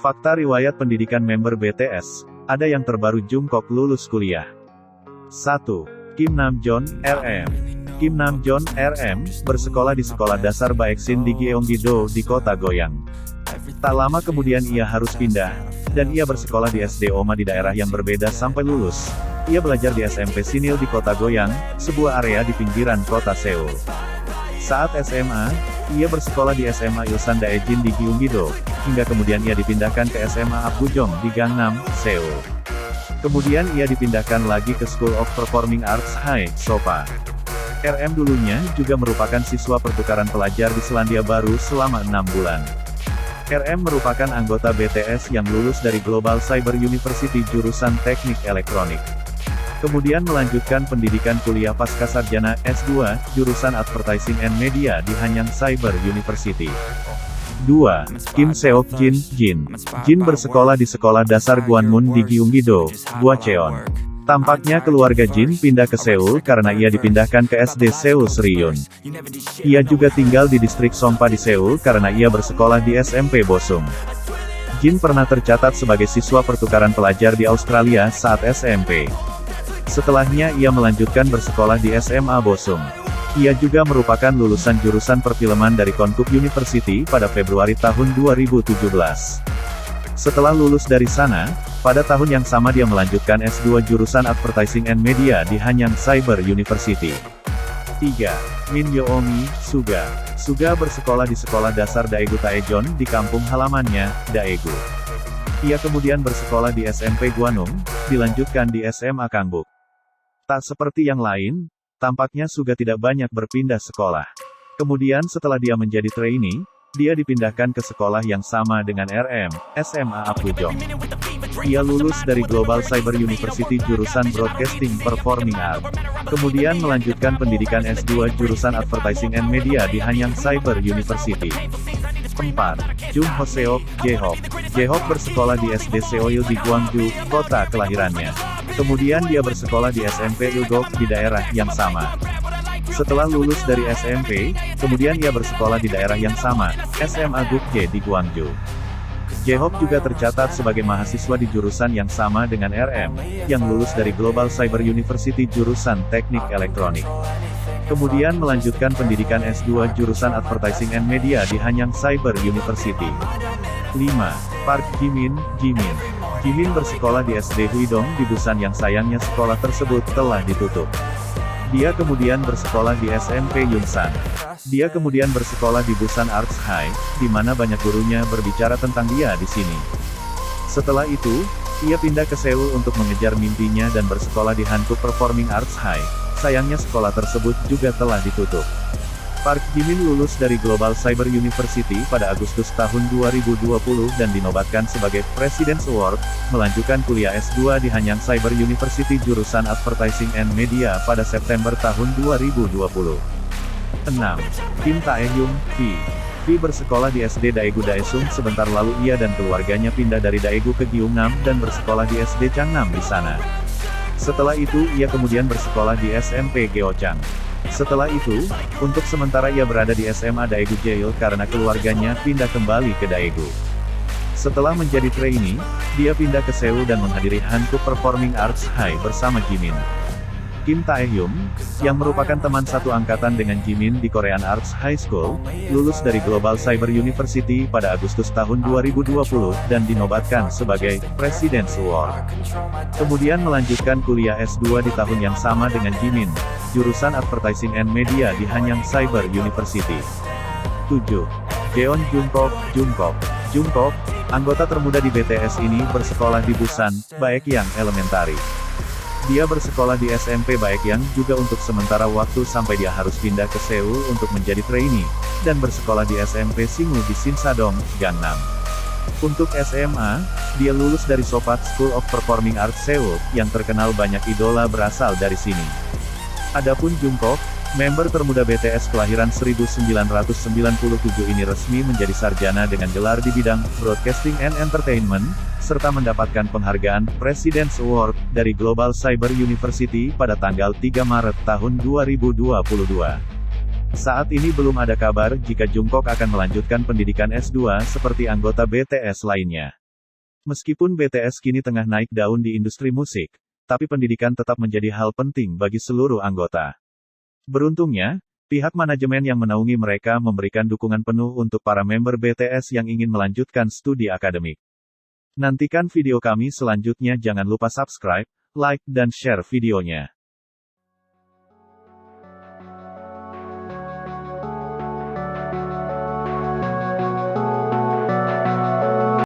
Fakta riwayat pendidikan member BTS. Ada yang terbaru, Jungkook lulus kuliah. 1. Kim Namjoon, RM. Kim Namjoon, RM, bersekolah di Sekolah Dasar Baeksin di Gyeonggi-do di kota Goyang. Tak lama kemudian ia harus pindah, dan ia bersekolah di SD Oma di daerah yang berbeda sampai lulus. Ia belajar di SMP Sinil di kota Goyang, sebuah area di pinggiran kota Seoul. Saat SMA, ia bersekolah di SMA Ilsan Daejin di Gyeonggi-do, hingga kemudian ia dipindahkan ke SMA Apgujeong di Gangnam, Seoul. Kemudian ia dipindahkan lagi ke School of Performing Arts High, Sopa. RM dulunya juga merupakan siswa pertukaran pelajar di Selandia Baru selama 6 bulan. RM merupakan anggota BTS yang lulus dari Global Cyber University jurusan Teknik Elektronik. Kemudian melanjutkan pendidikan kuliah pascasarjana S2, jurusan Advertising and Media di Hanyang Cyber University. 2. Kim Seok Jin, Jin. Jin bersekolah di Sekolah Dasar Gwanmun di Gyeonggi-do, Gwacheon. Tampaknya keluarga Jin pindah ke Seoul karena ia dipindahkan ke SD Seoul Sriyon. Ia juga tinggal di distrik Songpa di Seoul karena ia bersekolah di SMP Bosung. Jin pernah tercatat sebagai siswa pertukaran pelajar di Australia saat SMP. Setelahnya ia melanjutkan bersekolah di SMA Bosung. Ia juga merupakan lulusan jurusan perfilman dari Konkuk University pada Februari tahun 2017. Setelah lulus dari sana, pada tahun yang sama dia melanjutkan S2 jurusan Advertising and Media di Hanyang Cyber University. 3. Min Yeomi, Suga. Suga bersekolah di Sekolah Dasar Daegu Taejeon di kampung halamannya, Daegu. Ia kemudian bersekolah di SMP Gwanum, dilanjutkan di SMA Kangbuk. Tak seperti yang lain, tampaknya Suga tidak banyak berpindah sekolah. Kemudian setelah dia menjadi trainee, dia dipindahkan ke sekolah yang sama dengan RM, SMA Apgujeong. Ia lulus dari Global Cyber University jurusan Broadcasting Performing Arts. Kemudian melanjutkan pendidikan S2 jurusan Advertising and Media di Hanyang Cyber University. 4. Jung Ho Seok, J-Hope. J-Hope bersekolah di SD Seoil di Gwangju, kota kelahirannya. Kemudian dia bersekolah di SMP Ilgok di daerah yang sama. Setelah lulus dari SMP, kemudian ia bersekolah di daerah yang sama, SMA Gukje di Gwangju. J-Hope juga tercatat sebagai mahasiswa di jurusan yang sama dengan RM, yang lulus dari Global Cyber University jurusan Teknik Elektronik. Kemudian melanjutkan pendidikan S2 jurusan Advertising and Media di Hanyang Cyber University. 5. Park Jimin, Jimin. Jimin bersekolah di SD Huidong di Busan yang sayangnya sekolah tersebut telah ditutup. Dia kemudian bersekolah di SMP Yunsan. Dia kemudian bersekolah di Busan Arts High, di mana banyak gurunya berbicara tentang dia di sini. Setelah itu, ia pindah ke Seoul untuk mengejar mimpinya dan bersekolah di Hankook Performing Arts High. Sayangnya sekolah tersebut juga telah ditutup. Park Jimin lulus dari Global Cyber University pada Agustus tahun 2020 dan dinobatkan sebagai President's Award, melanjutkan kuliah S2 di Hanyang Cyber University jurusan Advertising and Media pada September tahun 2020. 6. Kim Taehyung, V. V bersekolah di SD Daegu Daesung. Sebentar lalu ia dan keluarganya pindah dari Daegu ke Gyeongnam dan bersekolah di SD Changnam di sana. Setelah itu ia kemudian bersekolah di SMP Gyeochang. Setelah itu, untuk sementara ia berada di SMA Daegu Jeil karena keluarganya pindah kembali ke Daegu. Setelah menjadi trainee, dia pindah ke Seoul dan menghadiri Hankook Performing Arts High bersama Jimin. Kim Taehyung, yang merupakan teman satu angkatan dengan Jimin di Korean Arts High School, lulus dari Global Cyber University pada Agustus tahun 2020 dan dinobatkan sebagai President's Award. Kemudian melanjutkan kuliah S2 di tahun yang sama dengan Jimin, jurusan Advertising and Media di Hanyang Cyber University. 7. Jeon Jungkook, Jungkook. Jungkook, anggota termuda di BTS ini bersekolah di Busan, Baekhyang Elementary. Dia bersekolah di SMP Baekhyang juga untuk sementara waktu sampai dia harus pindah ke Seoul untuk menjadi trainee, dan bersekolah di SMP Singhu di Sinsadong, Gangnam. Untuk SMA, dia lulus dari Sopat School of Performing Arts Seoul, yang terkenal banyak idola berasal dari sini. Adapun Jungkook, member termuda BTS kelahiran 1997 ini resmi menjadi sarjana dengan gelar di bidang Broadcasting and Entertainment, serta mendapatkan penghargaan President's Award dari Global Cyber University pada tanggal 3 Maret tahun 2022. Saat ini belum ada kabar jika Jungkook akan melanjutkan pendidikan S2 seperti anggota BTS lainnya. Meskipun BTS kini tengah naik daun di industri musik, tapi pendidikan tetap menjadi hal penting bagi seluruh anggota. Beruntungnya, pihak manajemen yang menaungi mereka memberikan dukungan penuh untuk para member BTS yang ingin melanjutkan studi akademik. Nantikan video kami selanjutnya, jangan lupa subscribe, like, dan share videonya.